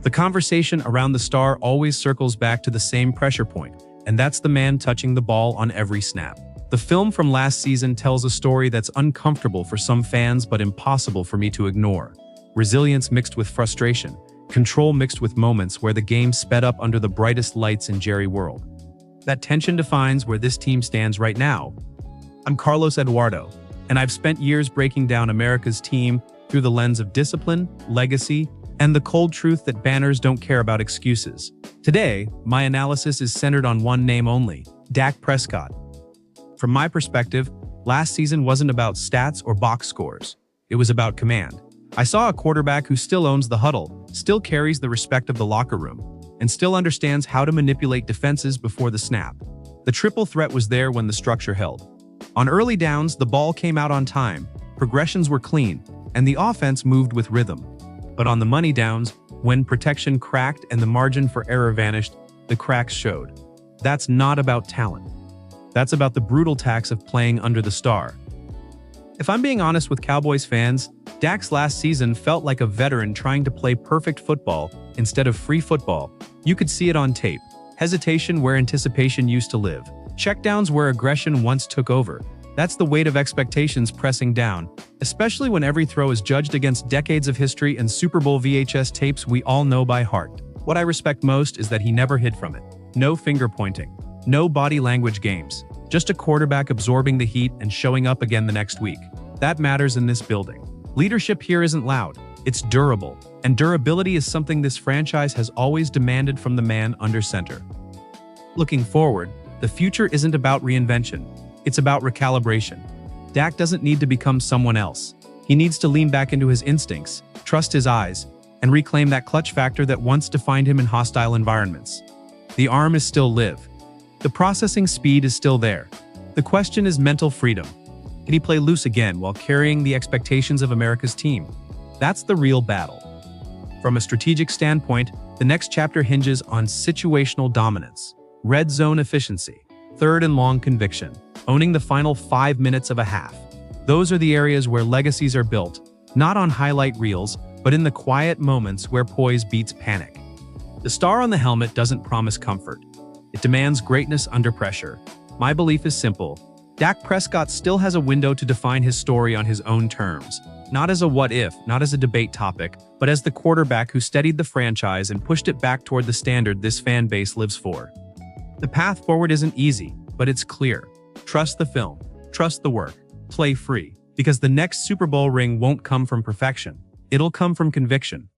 The conversation around the star always circles back to the same pressure point, and that's the man touching the ball on every snap. The film from last season tells a story that's uncomfortable for some fans but impossible for me to ignore. Resilience mixed with frustration, control mixed with moments where the game sped up under the brightest lights in Jerry World. That tension defines where this team stands right now. I'm Carlos Eduardo, and I've spent years breaking down America's team through the lens of discipline, legacy, and the cold truth that banners don't care about excuses. Today, my analysis is centered on one name only: Dak Prescott. From my perspective, last season wasn't about stats or box scores. It was about command. I saw a quarterback who still owns the huddle, still carries the respect of the locker room, and still understands how to manipulate defenses before the snap. The triple threat was there when the structure held. On early downs, the ball came out on time, progressions were clean, and the offense moved with rhythm. But on the money downs, when protection cracked and the margin for error vanished, the cracks showed. That's not about talent. That's about the brutal tax of playing under the star. If I'm being honest with Cowboys fans, Dak's last season felt like a veteran trying to play perfect football instead of free football. You could see it on tape. Hesitation where anticipation used to live. Checkdowns where aggression once took over. That's the weight of expectations pressing down, especially when every throw is judged against decades of history and Super Bowl VHS tapes we all know by heart. What I respect most is that he never hid from it. No finger pointing. No body language games. Just a quarterback absorbing the heat and showing up again the next week. That matters in this building. Leadership here isn't loud. It's durable. And durability is something this franchise has always demanded from the man under center. Looking forward, the future isn't about reinvention. It's about recalibration. Dak doesn't need to become someone else. He needs to lean back into his instincts, trust his eyes, and reclaim that clutch factor that once defined him in hostile environments. The arm is still live. The processing speed is still there. The question is mental freedom. Can he play loose again while carrying the expectations of America's team? That's the real battle. From a strategic standpoint, the next chapter hinges on situational dominance, red zone efficiency, third and long conviction, owning the final 5 minutes of a half. Those are the areas where legacies are built, not on highlight reels, but in the quiet moments where poise beats panic. The star on the helmet doesn't promise comfort. It demands greatness under pressure. My belief is simple. Dak Prescott still has a window to define his story on his own terms. Not as a what-if, not as a debate topic, but as the quarterback who steadied the franchise and pushed it back toward the standard this fan base lives for. The path forward isn't easy, but it's clear. Trust the film. Trust the work. Play free. Because the next Super Bowl ring won't come from perfection. It'll come from conviction.